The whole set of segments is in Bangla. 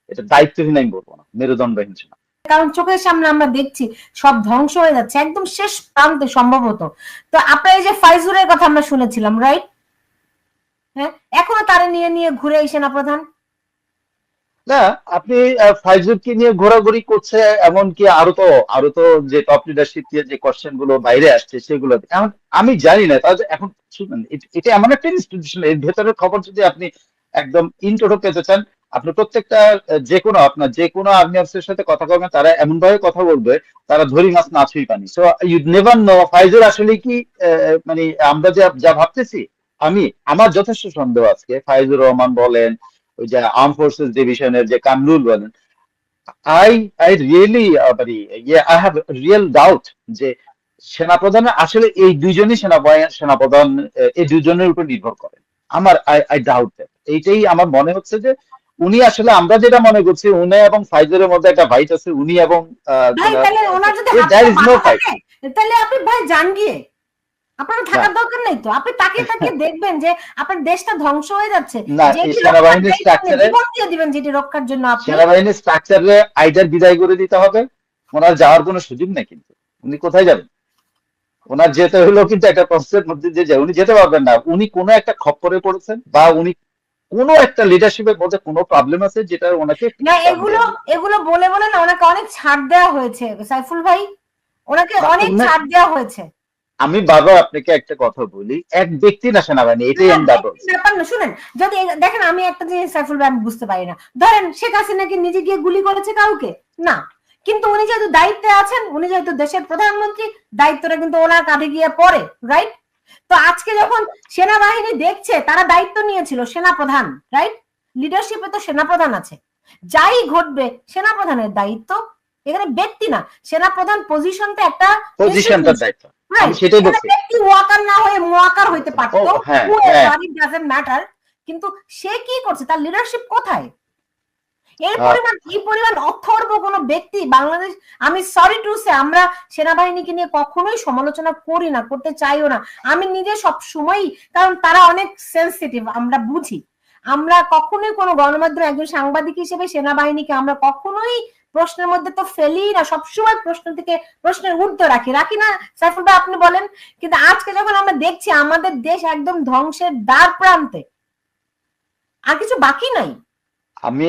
এটা দায়িত্বহীন আমি বলবো না, মেরুদণ্ডহীন সেনা। কারণ চোখের সামনে আমরা দেখছি সব ধ্বংস হয়ে যাচ্ছে একদম শেষ প্রান্তে সম্ভবত। তো আপনার এই যে ফাইজুরের কথা আমরা শুনেছিলাম, রাইট? হ্যাঁ, এখনো তারা নিয়ে নিয়ে ঘুরে এই সেনাপ্রধান। না, আপনি ফাইজুরকে নিয়ে ঘোরাঘুরি করছে, এমনকি আরো তো যে টপ লিডারশিপ দিয়ে যে কোশ্চেন গুলো বাইরে আসছে সেগুলো এখন আমি জানি না। তাহলে এখন শুনুন, এটা এমন একটা ইনস্টিটিউশন, এর ভেতরের খবর যদি আপনি একদম ইনটোটো পেতে চান, আপনি প্রত্যেকটা যে কোনো আর্মি অফিসারের সাথে কথা বলবেন, তারা এমন ভাবে কথা বলবে, তারা ধরি মাছ না ছুঁই পানি। So you never know Faizur আসলে কি মানে আমরা যা যা ভাবতেছি, আমার যথেষ্ট সন্দেহ আজকে ফাইজুর রহমান বলেন, ওই যে আর্ম ফোর্সেস ডিভিশনের যে কামরুল বলেন, আই আই রিয়েলি মানে আই হ্যাভ রিয়েল ডাউট যে সেনাপ্রধান আসলে এই দুইজনই সেনাপ্রধান এই দুইজনের উপর নির্ভর করেন। I doubt that. এইটাই আমার মনে হচ্ছে যে উনি আসলে, আমরা যেটা মনে করছি উনি এবং ফাইজারের মধ্যে একটা ফাইট আছে, উনি এবং ভাই তাহলে ওনার যদি দেয়ার ইজ নো ফাইট। তাহলে আপনি ভাই যান গিয়ে, আপনার থাকার দরকার নেই তো। আপনি তাকে তাকে দেখবেন যে আপনার দেশটা ধ্বংস হয়ে যাচ্ছে, না, এই সেনাবাহিনীর স্ট্রাকচারে, জীবন দিয়ে দিবেন যেটি রক্ষার জন্য। আপনি সেনাবাহিনীর স্ট্রাকচারে আইডার বিদায় করে দিতে হবে। ওনার যাওয়ার কোনো সুযোগ নেই, কিন্তু উনি কোথায় যাবেন? ওনার যেতে হলেও কিন্তু একটা প্রসেসের মধ্যে দিয়ে যায়, উনি যেতে পারবেন না। উনি কোনো একটা খপ্পরে পড়েছেন, বা উনি কোনো একটা লিডারশিপের মধ্যে কোনো প্রবলেম আছে যেটা ওনাকে না, এগুলো বলে বলে না ওনাকে অনেক ছাড় দেওয়া হয়েছে সাইফুল ভাই, ওনাকে অনেক ছাড় দেওয়া হয়েছে। আমি বারবার আপনাকে একটা কথা বলি, এক ব্যক্তি না সেনাবাহিনী, এটাই আমি ব্যাপার না। শুনেন, যদি দেখেন আমি একটা জিনিস সাইফুল ভাই আমি বুঝতে পারি না, ধরেন শেখ হাসিনা কি নিজে গিয়ে গুলি করেছে কাউকে? না, কিন্তু উনি যেহেতু দায়িত্বে আছেন, উনি যেহেতু দেশের প্রধানমন্ত্রী, দায়িত্বটা কিন্তু ওনার কাঁধে গিয়ে পড়ে, রাইট? তো আজকে যখন সেনাবাহিনী দেখছে, তারা দায়িত্ব নিয়েছিল সেনাপ্রধান, রাইট? লিডারশিপে তো সেনাপ্রধান আছে, যাই ঘটবে সেনাপ্রধানের দায়িত্ব, এখানে ব্যক্তি না। সেনাপ্রধান পজিশনটা একটা পজিশনটার দায়িত্ব, আমি সেটাই বলছি। ব্যক্তি ওয়াকার না হয়ে মোয়াকার হইতে পারতো, কিন্তু সে কি করছে, তার লিডারশিপ কোথায়? এই পরিমাণ অথর্ব কোন ব্যক্তি বাংলাদেশ, আমি সরি টু সে, আমরা সেনাবাহিনীকে নিয়ে কখনোই সমালোচনা করি না, করতে চাইও না। আমি নিজে সব সময়, কারণ তারা অনেক সেন্সিটিভ, আমরা বুঝি। আমরা কখনোই কোনো গণমাধ্যম, একজন সাংবাদিক হিসেবে সেনাবাহিনীকে আমরা কখনোই প্রশ্নের মধ্যে তো ফেলি না, সবসময় প্রশ্ন থেকে প্রশ্নের উত্তর রাখি না সাইফুল ভাই, আপনি বলেন। কিন্তু আজকে যখন আমরা দেখছি আমাদের দেশ একদম ধ্বংসের দ্বার প্রান্তে, আর কিছু বাকি নাই। আমি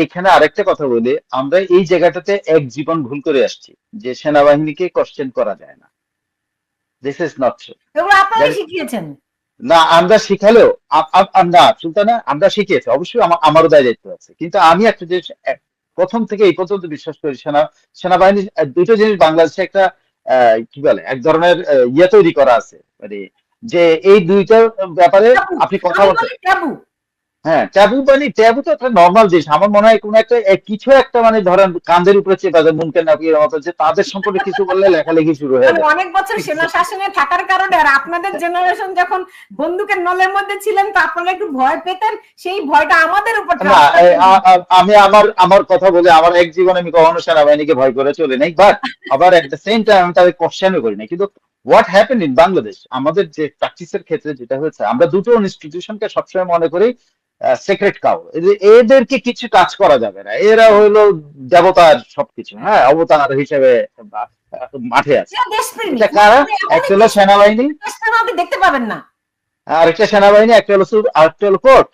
এইখানে আরেকটা কথা বলি, আমরা এই জায়গাটাতে এক জীবন ভুল করে আসছি যে সেনাবাহিনীকে কোশ্চেন করা যায় না। This is not true. এগুলো আপনারাই শিখিয়েছেন। না, আমরা শিখালেও না সুলতানা, আমরা শিখিয়েছি অবশ্যই, আমারও দায়িত্ব আছে। কিন্তু আমি একটা জিনিস প্রথম থেকে এই পর্যন্ত বিশ্বাস করি, সেনাবাহিনী দুটো জিনিস বাংলাদেশে একটা কি বলে এক ধরনের তৈরি করা আছে, মানে যে এই দুইটার ব্যাপারে আপনি কথা বলতে, হ্যাঁ ট্যাবু, মানে ট্যাবু তো একটা নর্মাল জিনিস। আমার মনে হয় কোনো একটা কিছু একটা মানে ধরেন কাঁধের উপরে চেপে যায় মুমকেন নাপির মতো, যে তাদের সম্পর্কে কিছু বললে লেখালেখি শুরু হয়ে যায়। অনেক বছর সেনা শাসনে থাকার কারণে, আর আপনাদের জেনারেশন যখন বন্দুকের নলের মধ্যে ছিলেন, তো আপনারা একটু ভয় পেতেন, সেই ভয়টা আমাদের উপর। না, আমি আমার কথা বলে, আমার এক জীবনে আমি কখনো সেনাবাহিনীকে ভয় করে চলে নাই, বাট আবার এট দ্য সেম টাইম আমি তাদের কোশ্চেনও করি না। কিন্তু হোয়াট হ্যাপেন ইন বাংলাদেশ, আমাদের যে প্র্যাকটিসের ক্ষেত্রে যেটা হয়েছে, আমরা দুটো ইনস্টিটিউশনকে সবসময় মনে করি সেক্রেট কাউ, এদেরকে কিছু কাজ করা যাবে না, এরা হইলো দেবতার সবকিছু, হ্যাঁ অবতার হিসেবে মাঠে আছে। এটা কারা? একটা হলো সেনাবাহিনী, দেখতে পাবেন না, আর একটা সেনাবাহিনী, আরেকটা হলো কোর্ট।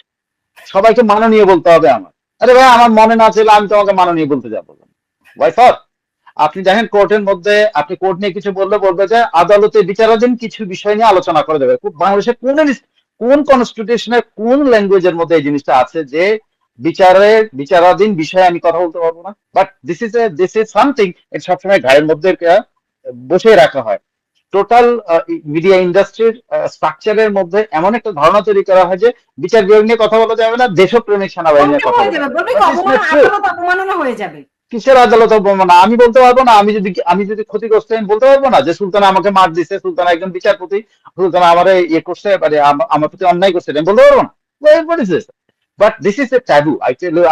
সবাইকে মাননীয় বলতে হবে আমার। আরে ভাই, আমার মনে না ছিল আমি তোমাকে মাননীয় বলতে যাবো? Why for? আপনি দেখেন কোর্টের মধ্যে, আপনি কোর্ট নিয়ে কিছু বলবে যে আদালতে বিচারাধীন কিছু বিষয় নিয়ে আলোচনা করা যাবে। বাংলাদেশের কোন কনস্টিটিউশনের কোন ল্যাঙ্গুয়েজের মধ্যে এই জিনিসটা আছে যে বিচারাধীন বিষয়ে আমি কথা বলতে পারবো না? বাট দিস ইজ সামথিং, এটা সবসময় ঘাড়ের মধ্যে বসে রাখা হয়। টোটাল মিডিয়া ইন্ডাস্ট্রির স্ট্রাকচারের মধ্যে এমন একটা ধারণা তৈরি করা হয় যে বিচার বিভাগ নিয়ে কথা বলা যাবে না, দেশপ্রেমিক সেনাবাহিনীর কথা হয়ে যাবে। কিসের আদালত অবমাননা? আমি বলতে পারবো না? আমি যদি ক্ষতিগ্রস্ত আমি বলতে পারবো না যে সুলতানা আমাকে মার দিছে, সুলতানা একজন বিচারপতি, সুলতানা আমার ইয়ে করছে, মানে আমার প্রতি অন্যায় করছে, আমি বলতে পারবো না? But this is a taboo.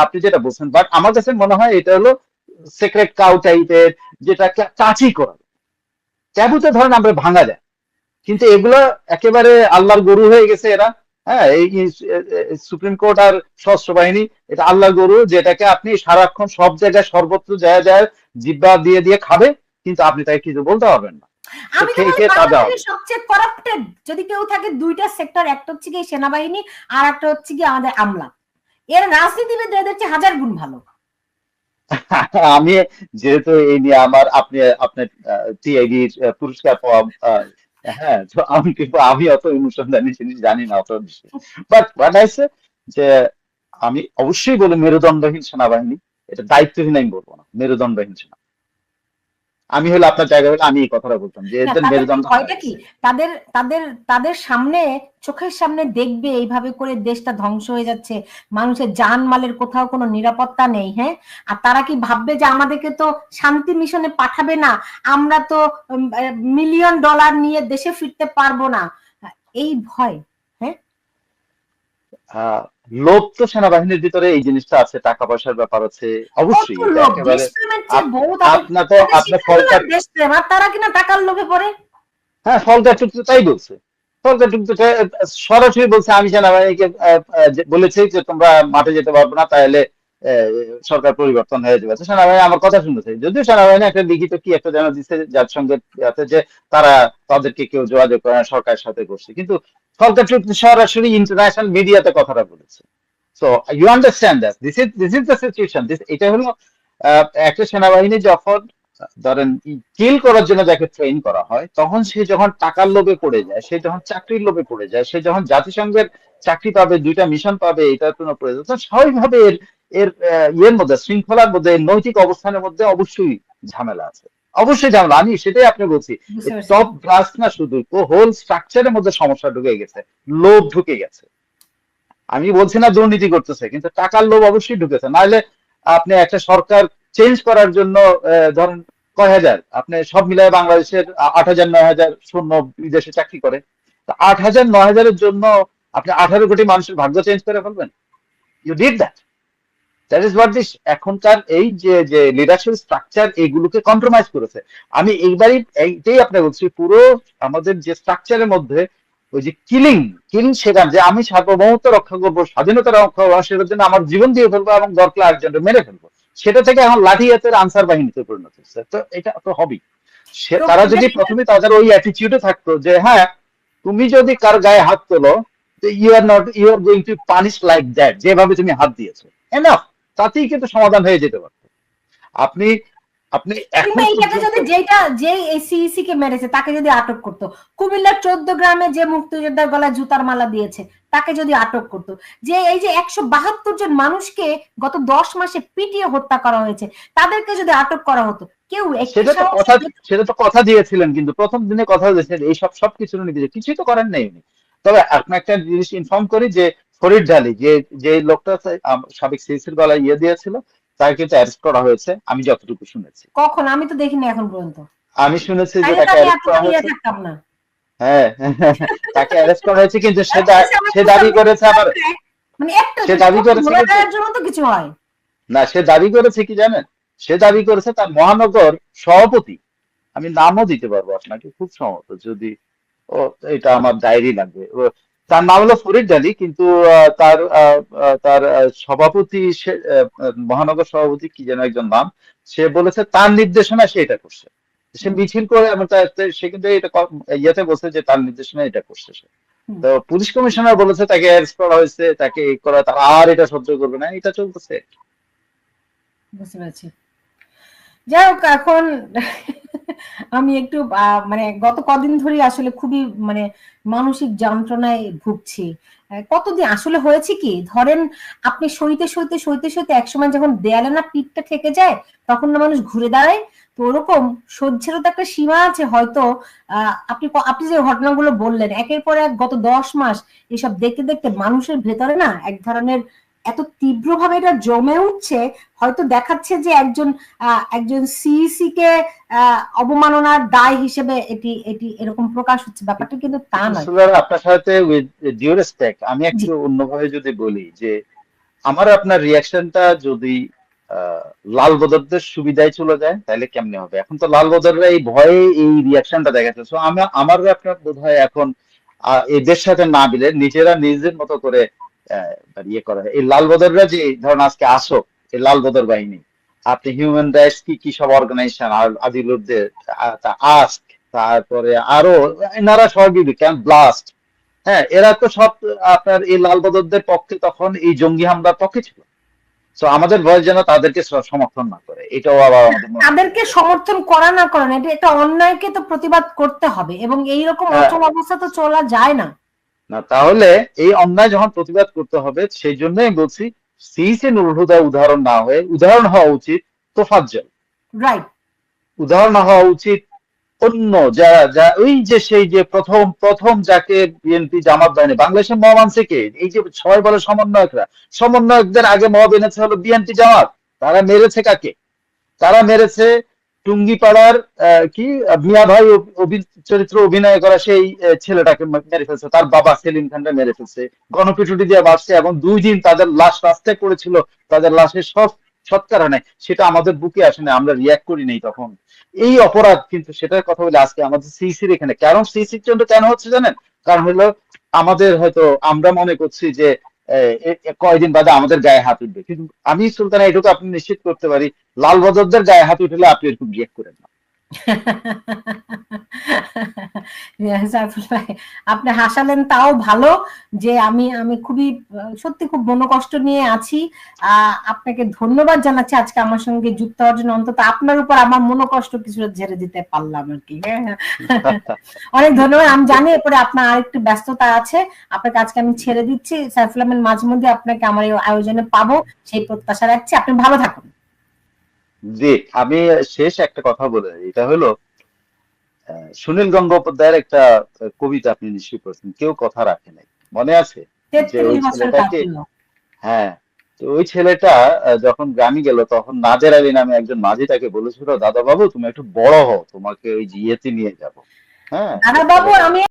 আপনি যেটা বলছেন, বাট আমার কাছে মনে হয় এটা হলো সিক্রেট কাউ টাইপের, যেটা টাচই করা ট্যাবুতে ধরেন আমরা ভাঙা যায়, কিন্তু এগুলো একেবারে আল্লাহর গরু হয়ে গেছে এরা। হ্যাঁ, এই সুপ্রিম কোর্ট আর সশস্ত্র বাহিনী এটা আল্লাহ গরু, যেটাকে আপনি সারাক্ষণ সব জায়গায় সর্বত্র যায় যায় জিব্বা দিয়ে দিয়ে খাবে, কিন্তু আপনি তাকে কিছু বলতে পারবেন না। সে আমি তো খেয়ে বলি খেয়ে তাজা হবে। বাংলাদেশের সবচেয়ে করাপ্টেড যদি কেউ থাকে দুইটা সেক্টর, একটা হচ্ছে কি সেনাবাহিনী আর একটা হচ্ছে কি আমাদের আমলা। এর রাজনীতিবিদ এদের চেয়ে হাজার গুণ ভালো। আমি যেহেতু এই নিয়ে আমার আপনি আপনার টিআইডির পুরস্কার পাওয়া, হ্যাঁ, তো আমি অত অনুসন্ধানী জিনিস জানি না অত বেশি। বাট হোয়াট আই সে, যে আমি অবশ্যই বলি মেরুদণ্ডহীন সেনাবাহিনী, এটা দায়িত্বহীন আমি বলবো না, মেরুদণ্ডহীন সেনা। আমি হলে আপনার জায়গায় হলে আমি এই কথাটা বলতাম যে না এদের তাদের মেরুদণ্ড ভয়টা হারায় কি, গেছে। তাদের তাদের তাদের সামনে চোখের সামনে দেখবে এইভাবে করে দেশটা ধ্বংস হয়ে যাচ্ছে, মানুষের জানমালের কোথাও কোনো নিরাপত্তা নেই, হ্যাঁ, আর তারা কি ভাববে যে আমাদেরকে তো শান্তি মিশনে পাঠাবে না, আমরা তো $1,000,000 নিয়ে দেশে ফিরতে পারবো না, এই ভয়। হ্যাঁ, আহ লোভ তো সেনাবাহিনীর ভিতরে এই জিনিসটা আছে, টাকা পয়সার ব্যাপার আছে, কত অবশ্যই এটা লোভ, একেবারে। দেশপ্রেমের চেয়ে আপ- বহু তাদের, আপনার তো তাদের আপনার শিক্ষা হলো ফলটা, দেশপ্রেম, আর তারা কিনা টাকার লোভে পড়ে। হ্যাঁ, ফলটা টুকতো তাই বলছে। ফলটা টুকতো সরাসরি বলছে আমি সেনাবাহিনীকে বলেছি যে তোমরা মাঠে যেতে পারবে না, তাহলে আহ, সরকার পরিবর্তন হয়ে যাবে। তো সেনাবাহিনী আমার কথা শুনেছে, যদিও সেনাবাহিনী একটা লিখিত কি একটা যেন দিচ্ছে যার সঙ্গে আছে যে তারা তাদেরকে কেউ যোগাযোগ করে না, সরকারের সাথে করছে, কিন্তু ফলটা টুকতো সরাসরি ইন্টারন্যাশনাল মিডিয়াতে কথাটা বলেছে। So you understand that this is the situation. এটা হলো একটা সেনাবাহিনী যখন ধরেন কিল করার জন্য যাকে ট্রেন করা হয়, তখন সে যখন টাকার লোভে পড়ে যায়, সে যখন চাকরির লোভে পড়ে যায়, সে যখন জাতিসংঘের চাকরি পাবে, 2টা মিশন পাবে, এটার জন্য প্রয়োজন, তখন স্বাভাবিকভাবে এর এর ইয়ের মধ্যে, শৃঙ্খলার মধ্যে, এর নৈতিক অবস্থানের মধ্যে অবশ্যই ঝামেলা আছে। অবশ্যই ঝামেলা, আমি সেটাই আপনি বলছি। বুঝতে পারছি। টপ ক্লাস না, শুধু হোল স্ট্রাকচারের মধ্যে সমস্যা ঢুকে গেছে, লোভ ঢুকে গেছে। আমি বলছি না দুর্নীতি করতেছে, কিন্তু টাকার লোভ অবশ্যই ঢুকেছে। নাহলে আপনি একটা সরকার চেঞ্জ করার জন্য ধরেন কয় হাজার, আপনি সব মিলায় বাংলাদেশের 8,000 9,000 শূন্য বিদেশে চাকরি করে, তা 8,000 9,000-এর জন্য আপনি 18 কোটি মানুষের ভাগ্য চেঞ্জ করে ফেলবেন? You did that. That is what this এখনকার এই যে যে লিডারশিপ স্ট্রাকচার এগুলোকে কম্প্রোমাইজ করেছে। আমি এইবারই এইটাই আপনাকে বলছি, পুরো আমাদের যে স্ট্রাকচারের মধ্যে ওই যে কিলিং কিলিং শেখান, যে আমি সার্বভৌমত্ব রক্ষা করবো, স্বাধীনতা রক্ষা করবো, সেটার জন্য আমার জীবন দিয়ে ফেলবো এবং দরকার আরেকজনকে মেরে ফেলবো, সেটা থেকে এখন লাঠি হাতের আনসার বাহিনীতে পরিণত হচ্ছে। তো এটা তো হবেই। তো তারা এটা যদি প্রথমে তাদের ওই অ্যাটিটিউডে থাকতো যে হ্যাঁ, তুমি যদি কার গায়ে হাত তোলো, you are going to punish like that, যেভাবে তুমি হাত দিয়েছো, এনাফ, তাতেই কিন্তু সমাধান হয়ে যেতে পারত। আপনি আপনি কিংবা এখন এইটাতে পর্যন্ত, যদি যে এই সিইসি কে মেরেছে তাকে যদি আটক করতো, কুমিল্লার 14 গ্রামে যে মুক্তিযোদ্ধার গলায় জুতার মালা দিয়েছে তাকে যদি আটক করতো, যে এই যে 172 জন মানুষকে গত 10 মাসে পিটিয়ে হত্যা করা হয়েছে তাদেরকে যদি আটক করা হতো, কেউ একটি সেটা তো সাহস কথা, সেটা তো কথা দিয়েছিলেন, কিন্তু প্রথম দিনে কথা দিয়েছিলেন এই সবকিছু নিয়ে কিছুই তো করেন নাই উনি। তবে আপনার একটা জিনিস ইনফর্ম করি যে ফরিদ ঢালি, যে লোকটা সাবেক সিএসির গলায় ইয়ে দিয়েছিল, তাকে কিন্তু অ্যারেস্ট করা হয়েছে, আমি যতটুকু শুনেছি। কখন? আমি তো দেখিনি এখন পর্যন্ত। আমি শুনেছি যে তাইলে তো তাকে আমি অ্যারেস্ট করা এতটা ইয়ে হয়েছে। থাকতাম না। হ্যাঁ, তাকে অ্যারেস্ট করা হয়েছে, কিন্তু আর পুলিশ আমার সে দাবি সোশ্যাল করেছে আবার, মিডিয়াতে মানে একটা সে দাবি করেছে ভোলা কিন্তু, দেওয়ার জন্য তো কিছু হয়। না, সে দাবি করেছে কি জানেন, সে দাবি করেছে তার মহানগর সভাপতি, আমি নামও দিতে পারবো আপনাকে খুব সম্ভবত, যদি ও, এটা আমার ডায়েরি লাগবে, তার নাম হলো ফরিদ আলী, কিন্তু তার সভাপতি মহানগর সভাপতি কি যেন একজন নাম, সে বলেছে তার নির্দেশনা সে এটা করছে, সে হুম, মিছিল করে এবং সে কিন্তু এটা ইয়েতে বলছে যে তার নির্দেশনা এটা করছে সে। হুম, তো পুলিশ কমিশনার বলেছে তাকে অ্যারেস্ট করা হয়েছে, তাকে এই করা, তারা আর এটা সহ্য করবে না, এটা চলতেছে। বুঝতে পারছি। যাই হোক, এখন আমি একটু মানে গত কদিন ধরে আসলে খুবই মানে মানসিক যন্ত্রণায় ভুগছি। কতদিন আসলে হয়েছে কি, ধরেন আপনি সইতে সইতে সইতে সইতে একসময় যখন দেয়ালে না পিঠটা ঠেকে যায় তখন না মানুষ ঘুরে দাঁড়ায়। তো ওরকম সহ্যেরও তো একটা সীমা আছে হয়তো। আপনি যে ঘটনাগুলো বললেন একের পর এক গত 10 মাস, এসব দেখতে দেখতে মানুষের ভেতরে না এক ধরনের এত তীব্রভাবে এটা জমে উঠছে, হয়তো দেখাচ্ছে যে একজন সিইসি কে অবমাননার দায় হিসেবে এটি এটি এরকম প্রকাশ হচ্ছে, ব্যাপারটা কিন্তু তা নয়। আসলে আপনার সাথে উইথ ডিউ রেসপেক্ট আমি জি, একটু অন্যভাবে যদি বলি যে আমার আপনার রিয়াকশনটা যদি আহ, লাল বদরদের সুবিধায় চলে যায় তাহলে কেমনে হবে? এখন তো লাল বদররা এই ভয়ে এই রিয়াকশনটা দেখাচ্ছে, সো আমি আমার আপনার বোধ হয় এখন এদের সাথে না মিলে নিজেরা নিজের মতো করে ইয়ে করা হয়। এই লাল বদররা যে ধরেন আজকে আসো, এই লাল বদর বাহিনী, আপনি হিউম্যান রাইটস কি সব অর্গানাইজেশন আর আদিলুরদের আস্ক, তারপরে আরো এনারা সহযোগী ক্যাম্প ব্লাস্ট, হ্যাঁ এরা তো সব আপনার এই লাল বদরদের পক্ষে তখন এই জঙ্গি হামলার পক্ষে ছিল। তো আমাদের ভয়েস যেন তাদেরকে সমর্থন না করে, এটাও আবার আমাদের মনে হয়। তাদেরকে সমর্থন করা না করা না, এটা অন্যায়কে তো প্রতিবাদ করতে হবে, এবং এইরকম অচল অবস্থা তো চলা যায় না। না তাহলে এই অন্যায় যখন প্রতিবাদ করতে হবে, সেই জন্যই বলছি সিইসি নুরুল হুদা উদাহরণ না হয়ে উদাহরণ হওয়া উচিত তোফাজ্জল, রাইট। উদাহরণ হওয়া উচিত অন্য যারা যা ওই যে সেই যে প্রথম প্রথম যাকে বিএনপি জামাত বাহিনী বাংলাদেশের মব আনছে কে, এই যে সবাই বলে সমন্বয়করা, সমন্বয়কদের আগে মব এনেছে হলো বিএনপি জামাত। তারা মেরেছে কাকে? তারা মেরেছে টুঙ্গিপাড়ার কি মিয়া ভাই চরিত্র অভিনয় করা সেই ছেলেটাকে মেরে ফেলছে, তার বাবা সেলিম খানটা মেরে ফেলছে, গণপিটুটি দিয়ে মারছে, এবং 2 দিন তাদের লাশ রাস্তায় পড়েছিল, তাদের লাশের সব সৎকার হয় নাই। সেটা আমাদের বুকে আসে না, আমরা রিয়াক্ট করি নাই তখন। এই অপরাধ কিন্তু সেটার কথা বলে আজকে আমাদের সিসির এখানে, কারণ সিসির জন্য কেন হচ্ছে জানেন? কারণ হলো আমাদের হয়তো আমরা মনে করছি যে কয়দিন বাদে আমাদের গায়ে হাত উঠবে, কিন্তু আমি সুলতানা এটুকু আপনি নিশ্চিত করতে পারি, লাল বদরদের গায়ে হাত উঠলে আপনি এরকম রিয়েক্ট করেন না। আপনি হাসালেন, তাও ভালো যে আমি আমি খুবই সত্যি খুব মনোকষ্ট নিয়ে আছি। আপনাকে ধন্যবাদ জানাচ্ছি আজকে আমার সঙ্গে যুক্ত হওয়ার জন্য, অন্তত আপনার উপর আমার মনোকষ্ট কিছুটা ঝেড়ে দিতে পারলাম আর কি। অনেক ধন্যবাদ। আমি জানি এরপরে আপনার আরেকটু ব্যস্ততা আছে, আপনাকে আজকে আমি ছেড়ে দিচ্ছি। সাইফুল আহমেদ মাঝে মধ্যে আপনাকে আমার এই আয়োজনে পাবো সেই প্রত্যাশা রাখছি। আপনি ভালো থাকুন। জি, আমি শেষ একটা কথা বলে, এটা হলো সুনীল গঙ্গোপাধ্যায়ের একটা কবিতা আপনি নিশ্চয়ই পড়েছেন, কেউ কথা রাখে নাই, মনে আছে? যে 33 ওই বছর ছেলেটাকে, কাটলো। হ্যাঁ, তো ওই ছেলেটা যখন গ্রামে গেল তখন নাজের আলী নামে একজন মাঝি তাকে বলেছিল, দাদা বাবু তুমি একটু বড় হও, তোমাকে ওই ইয়েতে নিয়ে যাব। হ্যাঁ, দাদা তো বাবু ছেলেটা আমি